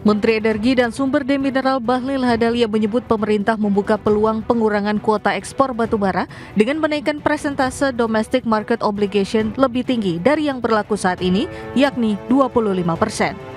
Menteri Energi dan Sumber Daya Mineral Bahlil Lahadalia menyebut pemerintah membuka peluang pengurangan kuota ekspor batubara dengan menaikkan persentase domestic market obligation lebih tinggi dari yang berlaku saat ini, yakni 25%.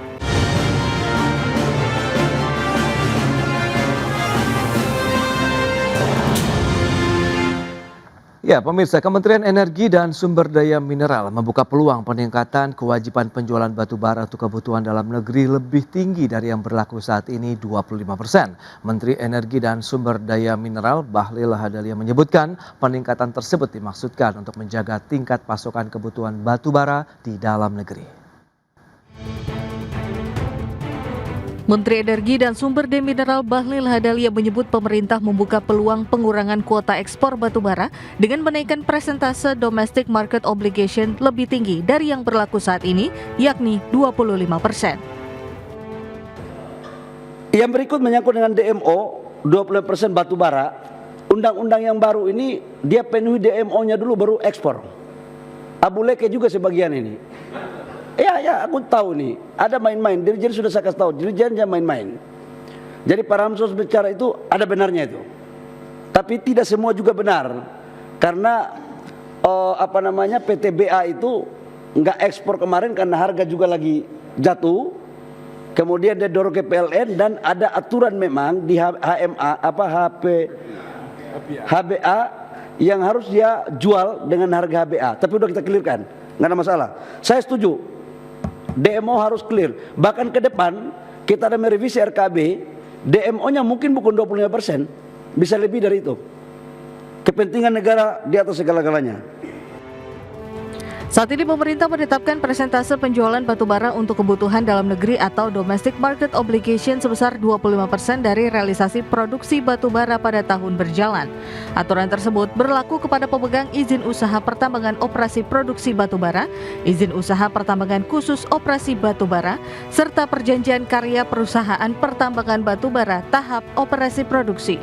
Ya, pemirsa, Kementerian Energi dan Sumber Daya Mineral membuka peluang peningkatan kewajiban penjualan batu bara untuk kebutuhan dalam negeri lebih tinggi dari yang berlaku saat ini 25%. Menteri Energi dan Sumber Daya Mineral Bahlil Lahadalia menyebutkan peningkatan tersebut dimaksudkan untuk menjaga tingkat pasokan kebutuhan batu bara di dalam negeri. Menteri Energi dan Sumber Daya Mineral Bahlil Lahadalia menyebut pemerintah membuka peluang pengurangan kuota ekspor batubara dengan menaikkan persentase domestic market obligation lebih tinggi dari yang berlaku saat ini, yakni 25%. Yang berikut menyangkut dengan DMO 20% batubara. Undang-undang yang baru ini dia penuhi DMO-nya dulu baru ekspor. Abu Leke juga sebagian ini. Ya, aku tahu nih, ada main-main. Dirjen sudah saya kasih tahu, dirjen jangan main-main. Jadi Pak Ramsos bicara itu ada benarnya itu. Tapi tidak semua juga benar. Karena PTBA itu nggak ekspor kemarin karena harga juga lagi jatuh. Kemudian dia dorong ke PLN dan ada aturan memang di HBA yang harus dia jual dengan harga HBA. Tapi udah kita clearkan, nggak ada masalah. Saya setuju. DMO harus clear. Bahkan ke depan kita ada merevisi RKB, DMO-nya mungkin bukan 25%, bisa lebih dari itu. Kepentingan negara di atas segala-galanya. Saat ini pemerintah menetapkan persentase penjualan batubara untuk kebutuhan dalam negeri atau domestic market obligation sebesar 25% dari realisasi produksi batubara pada tahun berjalan. Aturan tersebut berlaku kepada pemegang izin usaha pertambangan operasi produksi batubara, izin usaha pertambangan khusus operasi batubara, serta perjanjian karya perusahaan pertambangan batubara tahap operasi produksi.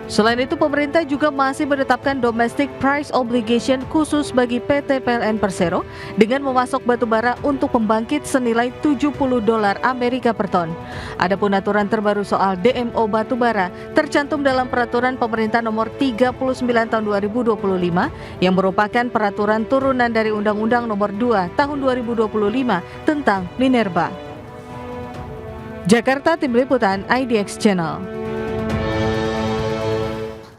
Selain itu, pemerintah juga masih menetapkan domestic price obligation khusus bagi PT PLN Persero dengan memasok batubara untuk pembangkit senilai $70 Amerika per ton. Adapun aturan terbaru soal DMO batubara tercantum dalam Peraturan Pemerintah Nomor 39 Tahun 2025 yang merupakan peraturan turunan dari Undang-Undang Nomor 2 Tahun 2025 tentang Minerba. Jakarta, Tim Liputan IDX Channel.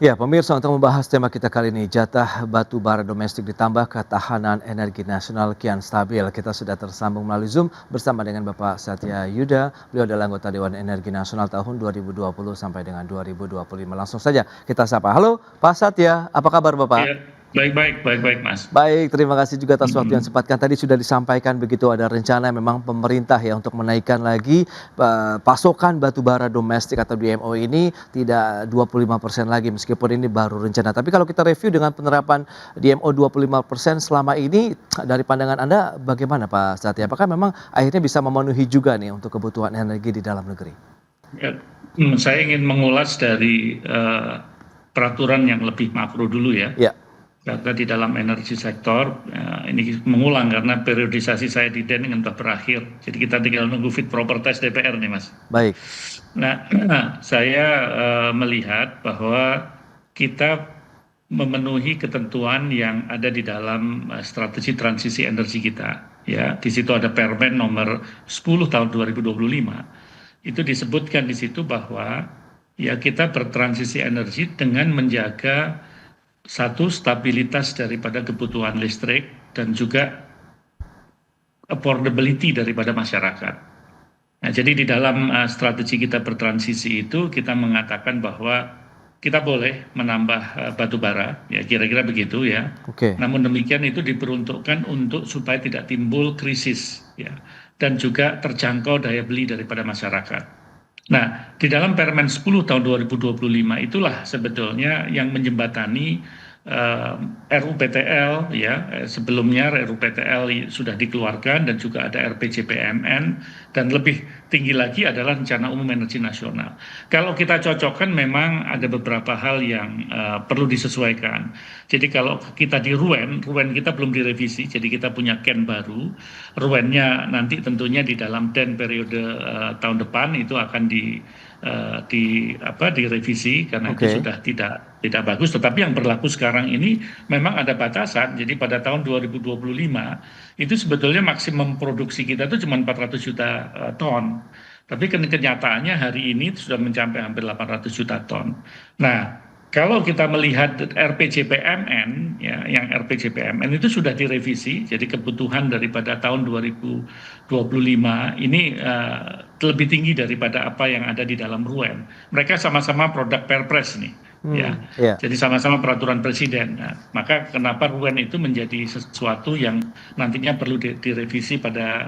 Ya, pemirsa, untuk membahas tema kita kali ini, jatah batu bara domestik ditambah ketahanan energi nasional kian stabil. Kita sudah tersambung melalui Zoom bersama dengan Bapak Satya Yuda. Beliau adalah anggota Dewan Energi Nasional tahun 2020 sampai dengan 2025. Langsung saja kita sapa. Halo Pak Satya, apa kabar Bapak? Ya, baik Mas. Baik, terima kasih juga atas waktu yang sempatkan. Tadi sudah disampaikan begitu ada rencana memang pemerintah ya untuk menaikkan lagi pasokan batu bara domestik atau DMO ini tidak 25% lagi meskipun ini baru rencana. Tapi kalau kita review dengan penerapan DMO 25% selama ini dari pandangan Anda bagaimana Pak Satya? Apakah memang akhirnya bisa memenuhi juga nih untuk kebutuhan energi di dalam negeri? Ya, saya ingin mengulas dari peraturan yang lebih makro dulu ya. Ya. Karena di dalam energi sektor, ini mengulang karena periodisasi saya di DEN kan sudah berakhir. Jadi kita tinggal nunggu fit proper test DPR nih Mas. Baik. Nah, saya melihat bahwa kita memenuhi ketentuan yang ada di dalam strategi transisi energi kita. Ya, di situ ada Permen nomor 10 tahun 2025. Itu disebutkan di situ bahwa ya kita bertransisi energi dengan menjaga satu, stabilitas daripada kebutuhan listrik dan juga affordability daripada masyarakat. Nah, jadi di dalam strategi kita bertransisi itu kita mengatakan bahwa kita boleh menambah batu bara, ya kira-kira begitu ya. Oke. Namun demikian itu diperuntukkan untuk supaya tidak timbul krisis, ya, dan juga terjangkau daya beli daripada masyarakat. Nah, di dalam Permen 10 tahun 2025 itulah sebetulnya yang menjembatani RUPTL ya, sebelumnya RUPTL sudah dikeluarkan dan juga ada RPJPMN dan lebih tinggi lagi adalah rencana umum energi nasional. Kalau kita cocokkan memang ada beberapa hal yang perlu disesuaikan. Jadi kalau kita di RUEN kita belum direvisi, jadi kita punya CAN baru. RUEN-nya nanti tentunya di dalam periode tahun depan itu akan direvisi karena itu sudah tidak bagus. Tetapi yang berlaku sekarang ini memang ada batasan. Jadi pada tahun 2025 itu sebetulnya maksimum produksi kita itu cuma 400 juta ton. Tapi kenyataannya hari ini sudah mencapai hampir 800 juta ton. Nah, kalau kita melihat RPJPMN, ya, yang RPJPMN itu sudah direvisi, jadi kebutuhan daripada tahun 2025 ini lebih tinggi daripada apa yang ada di dalam RUEN. Mereka sama-sama produk Perpres nih. Jadi sama-sama peraturan presiden. Nah, maka kenapa RUEN itu menjadi sesuatu yang nantinya perlu direvisi pada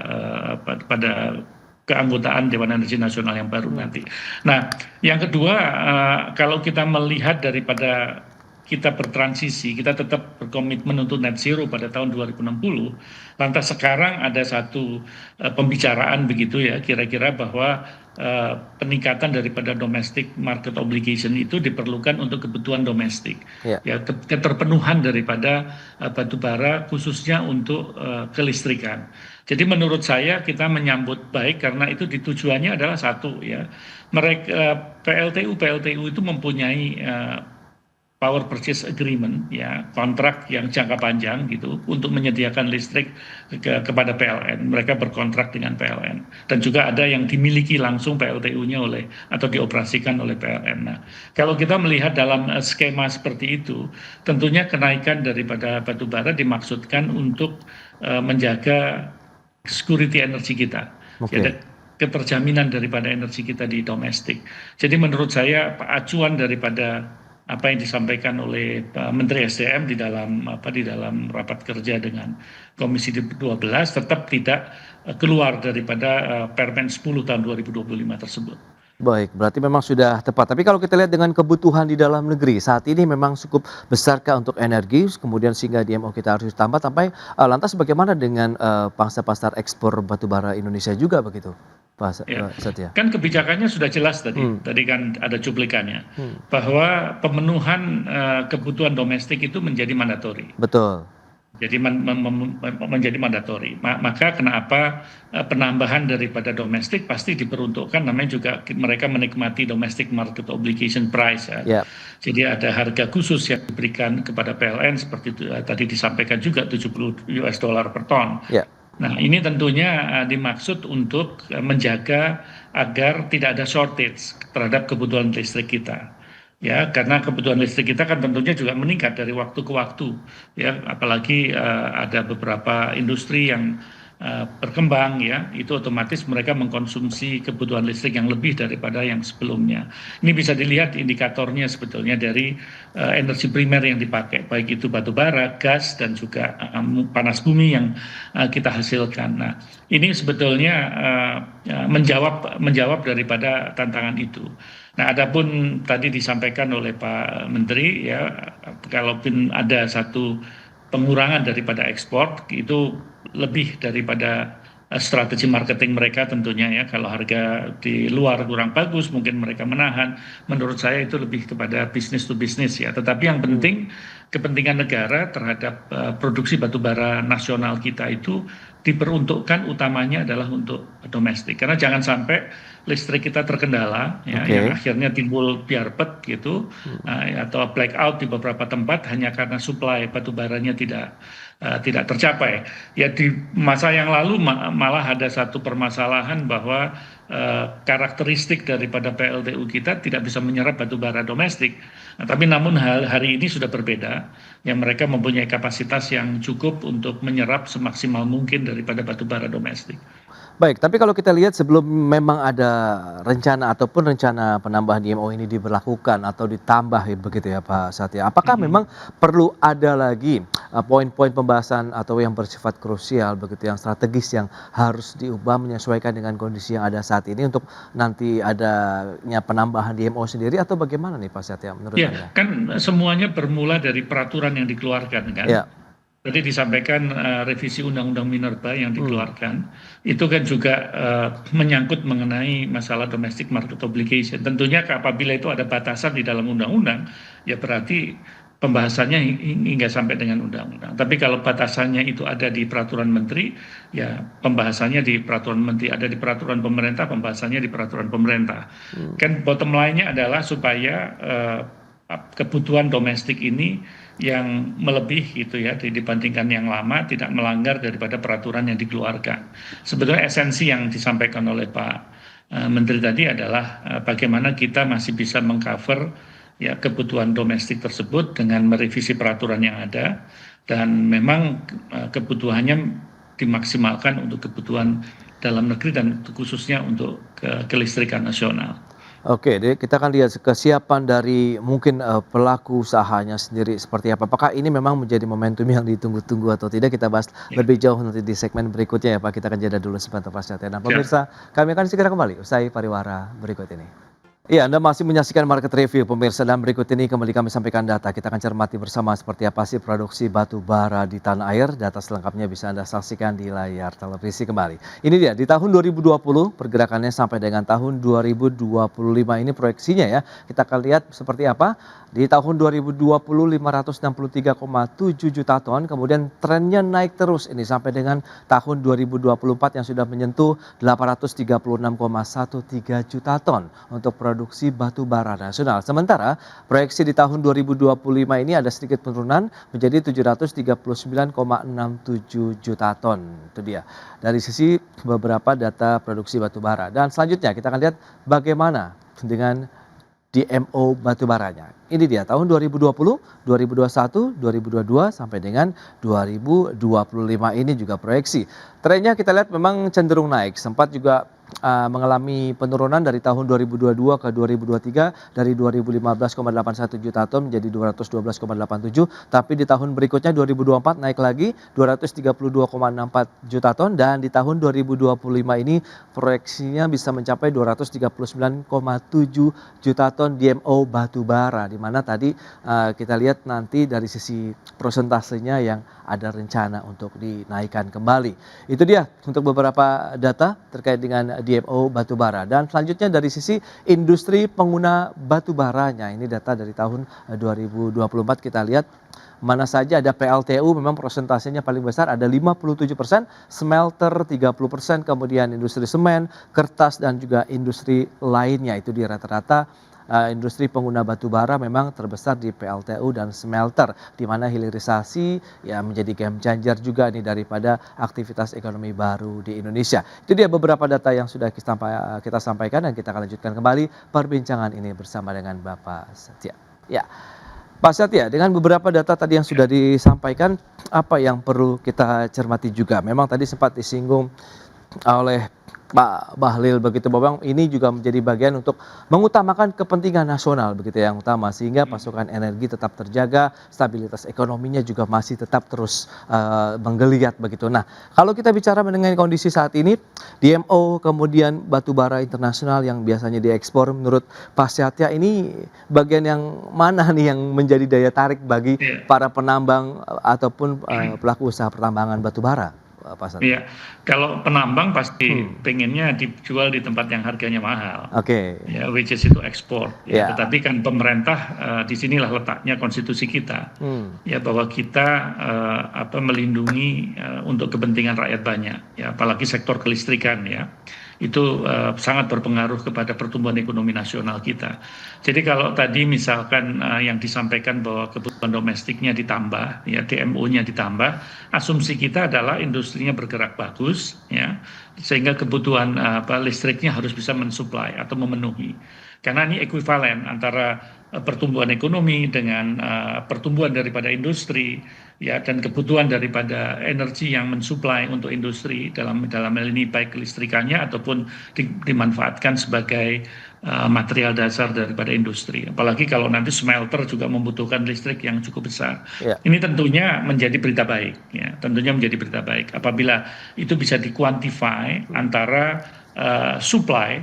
keanggotaan Dewan Energi Nasional yang baru nanti. Nah, yang kedua, kalau kita melihat daripada kita bertransisi, kita tetap berkomitmen untuk net zero pada tahun 2060. Lantas sekarang ada satu pembicaraan begitu ya, kira-kira bahwa peningkatan daripada domestic market obligation itu diperlukan untuk kebutuhan domestik. Ya, keterpenuhan daripada batu bara khususnya untuk kelistrikan. Jadi menurut saya kita menyambut baik karena itu tujuannya adalah satu ya. Mereka PLTU itu mempunyai power purchase agreement ya, kontrak yang jangka panjang gitu untuk menyediakan listrik kepada PLN. Mereka berkontrak dengan PLN dan juga ada yang dimiliki langsung PLTU-nya atau dioperasikan oleh PLN. Nah, kalau kita melihat dalam skema seperti itu, tentunya kenaikan daripada batu bara dimaksudkan untuk menjaga security energi kita. Ya, keterjaminan daripada energi kita di domestik. Jadi menurut saya acuan daripada apa yang disampaikan oleh Pak Menteri SDM di dalam rapat kerja dengan Komisi 12 tetap tidak keluar daripada Permen 10 tahun 2025 tersebut. Baik, berarti memang sudah tepat. Tapi kalau kita lihat dengan kebutuhan di dalam negeri saat ini memang cukup besarkah untuk energi, kemudian sehingga DMO kita harus ditambah sampai lantas bagaimana dengan pangsa pasar ekspor batubara Indonesia juga begitu? Pak Satya. Kan kebijakannya sudah jelas tadi kan ada cuplikannya bahwa pemenuhan kebutuhan domestik itu menjadi mandatori. Betul. Jadi menjadi mandatori. Maka kenapa penambahan daripada domestik pasti diperuntukkan, namanya juga mereka menikmati domestic market obligation price ya. Jadi ada harga khusus yang diberikan kepada PLN seperti itu, tadi disampaikan juga $70 per ton. Nah, ini tentunya dimaksud untuk menjaga agar tidak ada shortage terhadap kebutuhan listrik kita. Ya, karena kebutuhan listrik kita kan tentunya juga meningkat dari waktu ke waktu. Ya, apalagi ada beberapa industri yang berkembang ya, itu otomatis mereka mengkonsumsi kebutuhan listrik yang lebih daripada yang sebelumnya. Ini bisa dilihat indikatornya sebetulnya dari energi primer yang dipakai, baik itu batu bara, gas, dan juga panas bumi yang kita hasilkan. Nah, ini sebetulnya menjawab daripada tantangan itu. Nah, adapun tadi disampaikan oleh Pak Menteri ya, kalaupun ada satu pengurangan daripada ekspor itu lebih daripada strategi marketing mereka tentunya ya. Kalau harga di luar kurang bagus mungkin mereka menahan. Menurut saya itu lebih kepada business to business ya. Tetapi yang penting kepentingan negara terhadap produksi batubara nasional kita itu diperuntukkan utamanya adalah untuk domestik. Karena jangan sampai listrik kita terkendala ya, yang akhirnya timbul biarpet gitu atau blackout di beberapa tempat hanya karena suplai batubaranya tidak tercapai. Ya di masa yang lalu malah ada satu permasalahan bahwa karakteristik daripada PLTU kita tidak bisa menyerap batubara domestik. Nah, tapi namun hari ini sudah berbeda. Yang mereka mempunyai kapasitas yang cukup untuk menyerap semaksimal mungkin daripada batubara domestik. Baik, tapi kalau kita lihat sebelum memang ada rencana ataupun rencana penambahan DMO ini diberlakukan atau ditambah begitu ya Pak Satya, apakah memang perlu ada lagi poin-poin pembahasan atau yang bersifat krusial begitu yang strategis yang harus diubah menyesuaikan dengan kondisi yang ada saat ini untuk nanti adanya penambahan DMO sendiri atau bagaimana nih Pak Satya menurut Anda? Kan semuanya bermula dari peraturan yang dikeluarkan kan. tadi disampaikan revisi Undang-Undang Minerba yang dikeluarkan, itu kan juga menyangkut mengenai masalah domestic market obligation. Tentunya apabila itu ada batasan di dalam undang-undang, ya berarti pembahasannya hingga sampai dengan undang-undang. Tapi kalau batasannya itu ada di peraturan menteri, ya pembahasannya di peraturan menteri, ada di peraturan pemerintah, pembahasannya di peraturan pemerintah. Kan bottom line-nya adalah supaya kebutuhan domestik ini yang melebihi gitu ya dibandingkan yang lama, tidak melanggar daripada peraturan yang dikeluarkan. Sebetulnya esensi yang disampaikan oleh Pak Menteri tadi adalah bagaimana kita masih bisa mengcover ya kebutuhan domestik tersebut dengan merevisi peraturan yang ada, dan memang kebutuhannya dimaksimalkan untuk kebutuhan dalam negeri dan khususnya untuk kelistrikan nasional. Oke, jadi kita akan lihat kesiapan dari mungkin pelaku usahanya sendiri seperti apa. Apakah ini memang menjadi momentum yang ditunggu-tunggu atau tidak? Kita bahas lebih jauh nanti di segmen berikutnya ya Pak. Kita akan jeda dulu sebentar Pak Satya. Nah pemirsa, kami akan segera kembali usai pariwara berikut ini. Iya, Anda masih menyaksikan Market Review pemirsa, dan berikut ini kembali kami sampaikan data. Kita akan cermati bersama seperti apa sih produksi batu bara di tanah air. Data selengkapnya bisa Anda saksikan di layar televisi kembali. Ini dia, di tahun 2020 pergerakannya sampai dengan tahun 2025 ini proyeksinya ya. Kita akan lihat seperti apa. Di tahun 2020 563,7 juta ton, kemudian trennya naik terus ini sampai dengan tahun 2024 yang sudah menyentuh 836,13 juta ton untuk produksi batu bara nasional. Sementara proyeksi di tahun 2025 ini ada sedikit penurunan menjadi 739,67 juta ton. Itu dia dari sisi beberapa data produksi batu bara. Dan selanjutnya kita akan lihat bagaimana dengan DMO batubaranya. Ini dia tahun 2020, 2021, 2022 sampai dengan 2025 ini juga proyeksi. Trennya kita lihat memang cenderung naik, sempat juga mengalami penurunan dari tahun 2022 ke 2023 dari 2015,81 juta ton menjadi 212,87, tapi di tahun berikutnya 2024 naik lagi 232,64 juta ton, dan di tahun 2025 ini proyeksinya bisa mencapai 239,7 juta ton DMO batu bara, di mana tadi kita lihat nanti dari sisi prosentasenya yang ada rencana untuk dinaikkan kembali. Itu dia untuk beberapa data terkait dengan DMO batubara. Dan selanjutnya dari sisi industri pengguna batubaranya, ini data dari tahun 2024 kita lihat mana saja ada PLTU, memang persentasenya paling besar ada 57%, smelter 30%, kemudian industri semen, kertas dan juga industri lainnya. Itu di rata-rata industri pengguna batu bara memang terbesar di PLTU dan smelter, di mana hilirisasi ya menjadi game changer juga nih daripada aktivitas ekonomi baru di Indonesia. Itu dia beberapa data yang sudah kita sampaikan, dan kita akan lanjutkan kembali perbincangan ini bersama dengan Bapak Satya. Ya, Pak Satya, dengan beberapa data tadi yang sudah disampaikan, apa yang perlu kita cermati juga? Memang tadi sempat disinggung oleh Pak Bahlil begitu, bahwa ini juga menjadi bagian untuk mengutamakan kepentingan nasional begitu yang utama, sehingga pasokan energi tetap terjaga, stabilitas ekonominya juga masih tetap terus menggeliat begitu. Nah, kalau kita bicara mengenai kondisi saat ini, DMO kemudian batubara internasional yang biasanya diekspor, menurut Pak Satya ini bagian yang mana nih yang menjadi daya tarik bagi para penambang ataupun pelaku usaha pertambangan batubara? Iya, kalau penambang pasti pengennya dijual di tempat yang harganya mahal. Oke. Ya, which is itu ekspor. Ya, tetapi kan pemerintah disinilah letaknya konstitusi kita. Ya, bahwa kita melindungi untuk kepentingan rakyat banyak. Ya, apalagi sektor kelistrikan ya. Itu sangat berpengaruh kepada pertumbuhan ekonomi nasional kita. Jadi kalau tadi misalkan yang disampaikan bahwa kebutuhan domestiknya ditambah, ya DMO-nya ditambah, asumsi kita adalah industrinya bergerak bagus, ya sehingga kebutuhan listriknya harus bisa mensuplai atau memenuhi. Karena ini ekuivalen antara pertumbuhan ekonomi dengan pertumbuhan daripada industri, ya, dan kebutuhan daripada energi yang mensuplai untuk industri dalam hal ini baik kelistrikannya ataupun dimanfaatkan sebagai material dasar daripada industri. Apalagi kalau nanti smelter juga membutuhkan listrik yang cukup besar. Ini tentunya menjadi berita baik, ya, tentunya menjadi berita baik apabila itu bisa dikuantify antara supply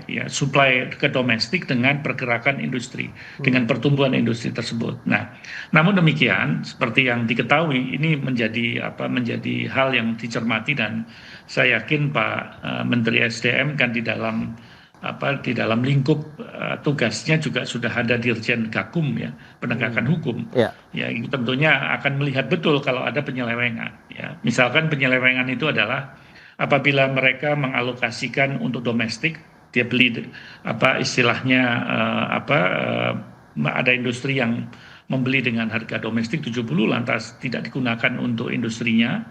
ke domestik dengan pergerakan industri, dengan pertumbuhan industri tersebut. Nah, namun demikian seperti yang diketahui ini menjadi hal yang dicermati, dan saya yakin Pak Menteri SDM kan di dalam lingkup tugasnya juga sudah ada Dirjen Gakum ya, penegakan hukum. Ya. Ya, itu tentunya akan melihat betul kalau ada penyelewengan ya. Misalkan penyelewengan itu adalah apabila mereka mengalokasikan untuk domestik, dia beli istilahnya ada industri yang membeli dengan harga domestik 70 lantas tidak digunakan untuk industrinya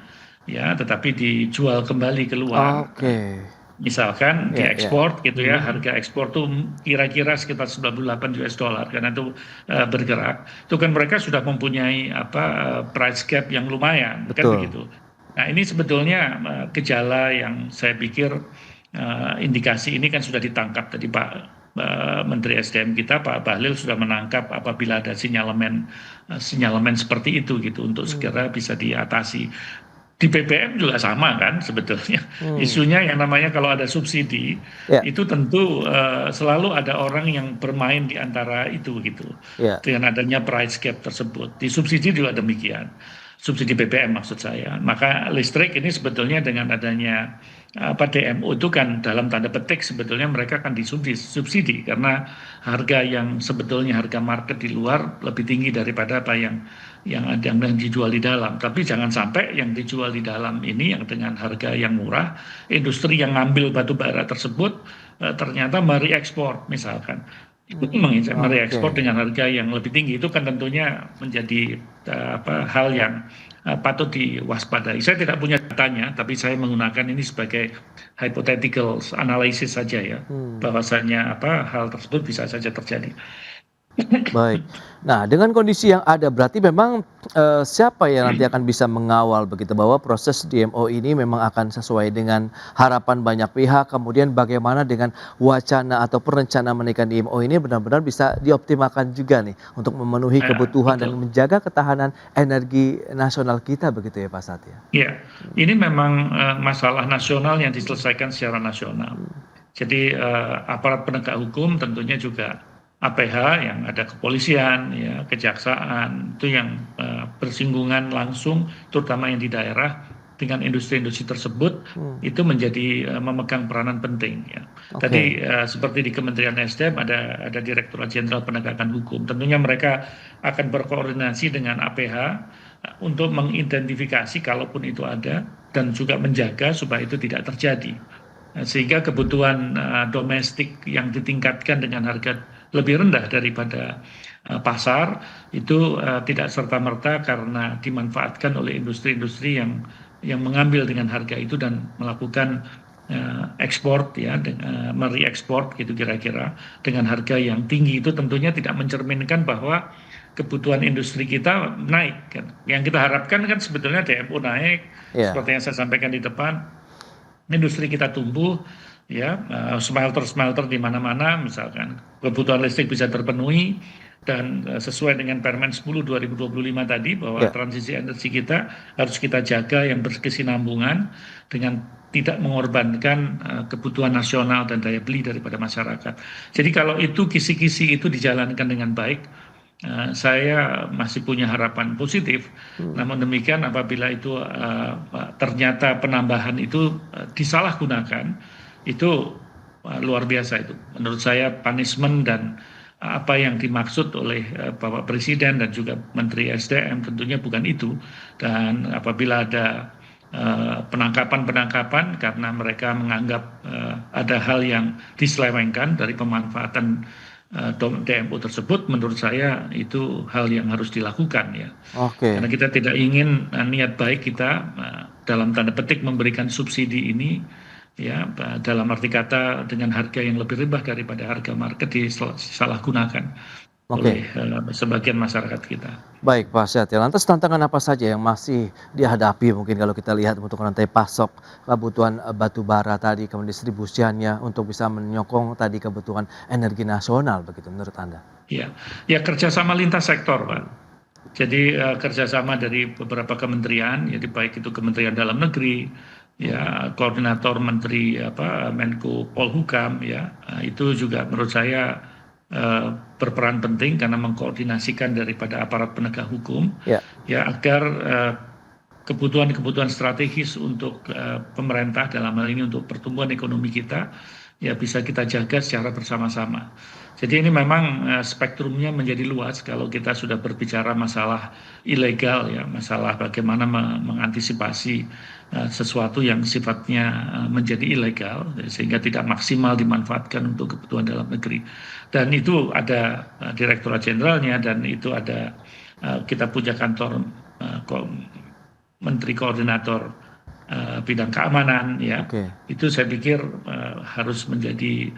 ya, tetapi dijual kembali keluar. Oke. Misalkan Ya, diekspor gitu ya, harga ekspor tuh kira-kira sekitar $98 karena itu bergerak. Itu kan mereka sudah mempunyai price gap yang lumayan, kan Betul. begitu. Nah, ini sebetulnya gejala yang saya pikir indikasi ini kan sudah ditangkap tadi Pak Menteri SDM kita Pak Bahlil sudah menangkap apabila ada sinyalemen seperti itu gitu untuk segera bisa diatasi. Di BBM juga sama kan sebetulnya. Isunya yang namanya kalau ada subsidi itu tentu selalu ada orang yang bermain di antara itu gitu. Dengan adanya price gap tersebut. Di subsidi juga demikian. Subsidi BBM maksud saya. Maka listrik ini sebetulnya dengan adanya DMO itu kan dalam tanda petik sebetulnya mereka akan disubsidi karena harga yang sebetulnya harga market di luar lebih tinggi daripada apa yang dijual di dalam. Tapi jangan sampai yang dijual di dalam ini yang dengan harga yang murah, industri yang ngambil batu bara tersebut ternyata mereekspor misalkan. Mereekspor dengan harga yang lebih tinggi itu kan tentunya menjadi hal yang patut diwaspadai. Saya tidak punya datanya, tapi saya menggunakan ini sebagai hypothetical analysis saja ya, bahwasanya hal tersebut bisa saja terjadi. Baik. Nah, dengan kondisi yang ada berarti memang siapa yang nanti akan bisa mengawal begitu bahwa proses DMO ini memang akan sesuai dengan harapan banyak pihak, kemudian bagaimana dengan wacana atau perencanaan menaikkan DMO ini benar-benar bisa dioptimalkan juga nih untuk memenuhi kebutuhan dan menjaga ketahanan energi nasional kita begitu ya Pak Satya? Iya, ini memang masalah nasional yang diselesaikan secara nasional. Jadi aparat penegak hukum tentunya juga APH yang ada kepolisian, ya, kejaksaan, itu yang bersinggungan langsung, terutama yang di daerah dengan industri-industri tersebut, itu menjadi memegang peranan penting. Ya. Tadi seperti di Kementerian SDM ada Direktorat Jenderal Penegakan Hukum, tentunya mereka akan berkoordinasi dengan APH untuk mengidentifikasi kalaupun itu ada dan juga menjaga supaya itu tidak terjadi. Sehingga kebutuhan domestik yang ditingkatkan dengan harga lebih rendah daripada pasar itu tidak serta-merta karena dimanfaatkan oleh industri-industri yang mengambil dengan harga itu dan melakukan ekspor ya, mereekspor gitu kira-kira dengan harga yang tinggi. Itu tentunya tidak mencerminkan bahwa kebutuhan industri kita naik kan. Yang kita harapkan kan sebetulnya DMO naik, seperti yang saya sampaikan di depan, industri kita tumbuh. Ya, smelter di mana-mana misalkan kebutuhan listrik bisa terpenuhi dan sesuai dengan Permen 10 2025 tadi bahwa transisi energi kita harus kita jaga yang berkesinambungan dengan tidak mengorbankan kebutuhan nasional dan daya beli daripada masyarakat. Jadi kalau itu kisi-kisi itu dijalankan dengan baik, saya masih punya harapan positif. Namun demikian apabila itu ternyata penambahan itu disalahgunakan, itu luar biasa itu. Menurut saya punishment dan apa yang dimaksud oleh Bapak Presiden dan juga Menteri SDM tentunya bukan itu. Dan apabila ada penangkapan karena mereka menganggap ada hal yang diselewengkan dari pemanfaatan DMO tersebut, menurut saya itu hal yang harus dilakukan ya. Karena kita tidak ingin niat baik kita dalam tanda petik memberikan subsidi ini ya dalam arti kata dengan harga yang lebih rendah daripada harga market disalahgunakan oleh sebagian masyarakat kita. Baik Pak Satya, lantas tantangan apa saja yang masih dihadapi mungkin kalau kita lihat untuk rantai pasok kebutuhan batu bara tadi, kemudian distribusiannya untuk bisa menyokong tadi kebutuhan energi nasional begitu menurut Anda? Ya kerjasama lintas sektor Pak. Jadi kerjasama dari beberapa kementerian, jadi baik itu Kementerian Dalam Negeri, ya koordinator Menteri Menko Polhukam ya, itu juga menurut saya berperan penting karena mengkoordinasikan daripada aparat penegak hukum ya agar kebutuhan-kebutuhan strategis untuk pemerintah dalam hal ini untuk pertumbuhan ekonomi kita ya bisa kita jaga secara bersama-sama. Jadi ini memang spektrumnya menjadi luas kalau kita sudah berbicara masalah ilegal ya, masalah bagaimana mengantisipasi sesuatu yang sifatnya menjadi ilegal sehingga tidak maksimal dimanfaatkan untuk kebutuhan dalam negeri. Dan itu ada Direktorat Jenderalnya dan itu ada kita punya kantor Menteri Koordinator bidang keamanan ya. Itu saya pikir harus menjadi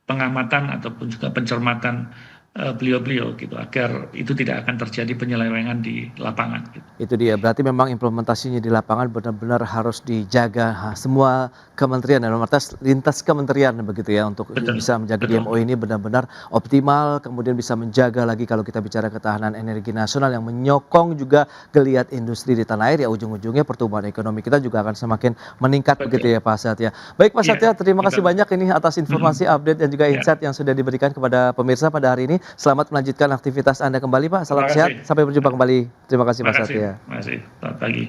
pengamatan ataupun juga pencermatan beliau-beliau gitu agar itu tidak akan terjadi penyelewengan di lapangan gitu. Itu dia, berarti memang implementasinya di lapangan benar-benar harus dijaga semua kementerian dalam arti lintas kementerian begitu ya untuk bisa menjaga DMO ini benar-benar optimal, kemudian bisa menjaga lagi kalau kita bicara ketahanan energi nasional yang menyokong juga geliat industri di tanah air ya, ujung-ujungnya pertumbuhan ekonomi kita juga akan semakin meningkat begitu ya Pak Satya. Baik Pak Satya, terima kasih banyak ini atas informasi, update dan juga insight yang sudah diberikan kepada pemirsa pada hari ini. Selamat melanjutkan aktivitas Anda kembali Pak, salam sehat, sampai berjumpa kembali. Terima kasih Pak Satya. Terima kasih, selamat pagi.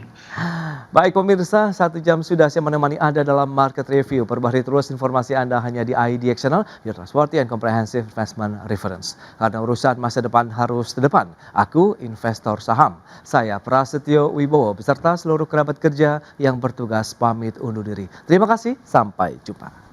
Baik pemirsa, 1 jam sudah saya menemani Anda dalam Market Review. Perbarui terus informasi Anda hanya di IDX Channel, your trustworthy and comprehensive investment reference. Karena urusan masa depan harus ke depan. Aku investor saham. Saya Prasetyo Wibowo beserta seluruh kerabat kerja yang bertugas pamit undur diri. Terima kasih, sampai jumpa.